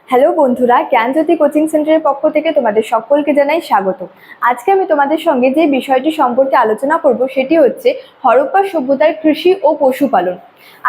Hello বন্ধুরা, জ্ঞানজ্যোতি coaching সেন্টারের পক্ষ থেকে তোমাদের সকলকে জানাই স্বাগত। আজকে আমি তোমাদের সঙ্গে যে বিষয়টি সম্পর্কে আলোচনা করব সেটি হচ্ছে হরপ্পা সভ্যতার কৃষি ও পশুপালন।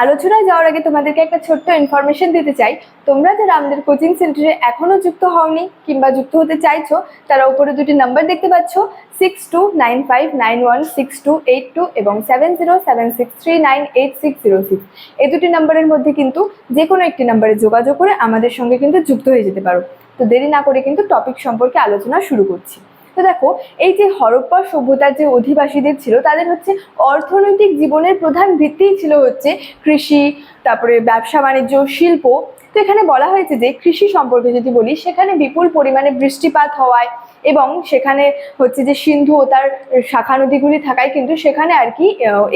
আলোচনায় যাওয়ার আগে তোমাদেরকে একটা ছোট্ট ইনফরমেশন দিতে চাই। তোমরা যারা আমাদের কোচিং সেন্টারে এখনো যুক্ত হওনি কিংবা যুক্ত হতে চাইছো, তারা উপরে দুটি নাম্বার দেখতে পাচ্ছ, 6295916282 এবং 7076398606। এই দুটি নাম্বারের মধ্যে কিন্তু যে কোনো একটি নাম্বারে যোগাযোগ করে আমাদের সঙ্গে কিন্তু যুক্ত হয়ে যেতে পারো। তো দেরি না করে কিন্তু টপিক সম্পর্কে আলোচনা শুরু করছি। তো দেখো, এই যে হরপ্পা সভ্যতার যে অধিবাসীদের ছিল, তাদের হচ্ছে অর্থনৈতিক জীবনের প্রধান ভিত্তিই ছিল হচ্ছে কৃষি, তারপরে ব্যবসা বাণিজ্য, শিল্প। তো এখানে বলা হয়েছে যে কৃষি সম্পর্কে যদি বলি, সেখানে বিপুল পরিমাণে বৃষ্টিপাত হওয়ায় এবং সেখানে হচ্ছে যে সিন্ধু ও তার শাখা নদীগুলি থাকায় কিন্তু সেখানে আর কি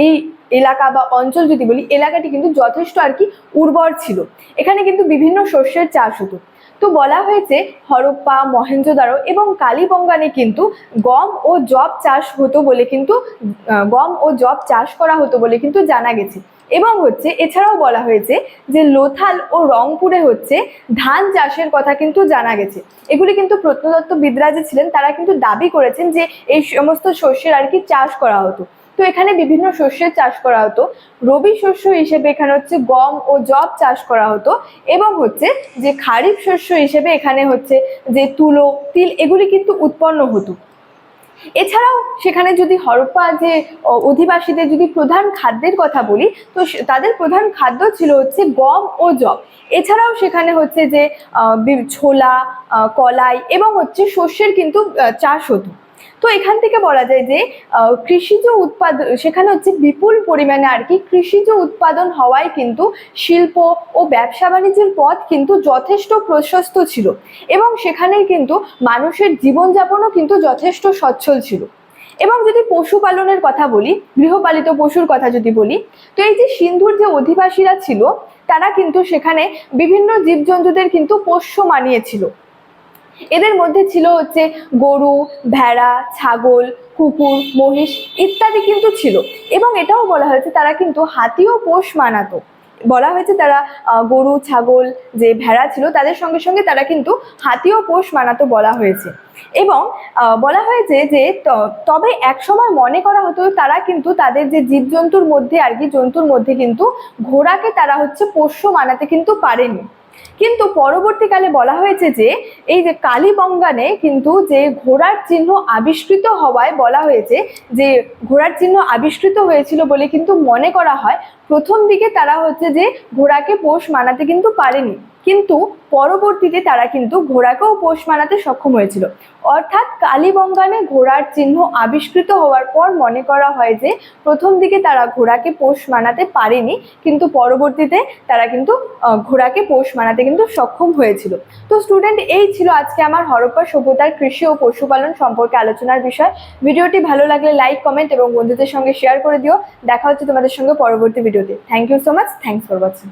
এই এলাকা বা অঞ্চল যদি বলি, এলাকাটি কিন্তু যথেষ্ট আর কি উর্বর ছিল। এখানে কিন্তু বিভিন্ন শস্যের চাষ হতো। তো বলা হয়েছে হরপ্পা, মহেঞ্জোদারো এবং কালীবঙ্গানে কিন্তু গম ও যব চাষ হতো বলে কিন্তু জানা গেছে। এবং হচ্ছে এছাড়াও বলা হয়েছে যে লোথাল ও রংপুরে হচ্ছে ধান চাষের কথা কিন্তু জানা গেছে। এগুলি কিন্তু প্রত্নতত্ত্ববিদরা যে ছিলেন তারা কিন্তু দাবি করেছেন যে এই সমস্ত শস্যের আর কি চাষ করা হতো। তো এখানে বিভিন্ন শস্যের চাষ করা হতো। রবি শস্য হিসেবে এখানে হচ্ছে গম ও যব চাষ করা হতো এবং হচ্ছে যে খারিফ শস্য হিসেবে এখানে হচ্ছে যে তুলো, তিল এগুলি কিন্তু উৎপন্ন হতো। এছাড়াও সেখানে যদি হরপ্পা যে অধিবাসীদের যদি প্রধান খাদ্যের কথা বলি, তো তাদের প্রধান খাদ্য ছিল হচ্ছে গম ও যব। এছাড়াও সেখানে হচ্ছে যে ছোলা, কলাই এবং হচ্ছে শস্যের কিন্তু চাষ হতো। তো এখান থেকে বলা যায় যে কৃষিজ উৎপাদন সেখানে হচ্ছে বিপুল পরিমাণে আর কি কৃষিজ উৎপাদন হওয়ায় কিন্তু শিল্প ও ব্যবসা বাণিজ্যের পথ কিন্তু যথেষ্ট প্রশস্ত ছিল এবং সেখানে কিন্তু মানুষের জীবনযাপনও কিন্তু যথেষ্ট সচ্ছল ছিল। এবং যদি পশুপালনের কথা বলি, গৃহপালিত পশুর কথা যদি বলি, তো এই যে সিন্ধুর যে অধিবাসীরা ছিল, তারা কিন্তু সেখানে বিভিন্ন জীবজন্তুদের কিন্তু পোষ্য মানিয়েছিল। এদের মধ্যে ছিল হচ্ছে গরু, ভেড়া, ছাগল, কুকুর, মহিষ ইত্যাদি কিন্তু ছিল। এবং এটাও বলা হয়েছে তারা কিন্তু হাতিও পোষ মানাতো। বলা হয়েছে তারা গরু, ছাগল, যে ভেড়া ছিল তাদের সঙ্গে সঙ্গে তারা কিন্তু হাতিও পোষ মানাতো বলা হয়েছে। এবং বলা হয়েছে যে তবে একসময় মনে করা হতো তারা কিন্তু তাদের যে জীবজন্তুর মধ্যে আর কি জন্তুর মধ্যে কিন্তু ঘোড়াকে তারা হচ্ছে পোষ্য মানাতে কিন্তু পারেনি। কিন্তু পরবর্তীকালে বলা হয়েছে যে এই যে কালীবঙ্গানে কিন্তু যে ঘোড়ার চিহ্ন আবিষ্কৃত হওয়ায় বলা হয়েছে যে ঘোড়ার চিহ্ন আবিষ্কৃত হয়েছিল বলে কিন্তু মনে করা হয় প্রথম দিকে তারা হচ্ছে যে ঘোড়াকে পোষ মানাতে কিন্তু পারেনি, কিন্তু পরবর্তীতে তারা কিন্তু ঘোড়াকেও পোষ মানাতে সক্ষম হয়েছিল। অর্থাৎ কালীবঙ্গানে ঘোড়ার চিহ্ন আবিষ্কৃত হওয়ার পর মনে করা হয় যে প্রথম দিকে তারা ঘোড়াকে পোষ মানাতে পারেনি, কিন্তু পরবর্তীতে তারা কিন্তু ঘোড়াকে পোষ মানাতে কিন্তু সক্ষম হয়েছিল। তো স্টুডেন্ট, এই ছিল আজকে আমার হরপ্পা সভ্যতার কৃষি ও পশুপালন সম্পর্কে আলোচনার বিষয়। ভিডিওটি ভালো লাগলে লাইক, কমেন্ট এবং বন্ধুদের সঙ্গে শেয়ার করে দিও। দেখা হচ্ছে তোমাদের সঙ্গে পরবর্তী ভিডিওতে। Thank you so much. Thanks for watching.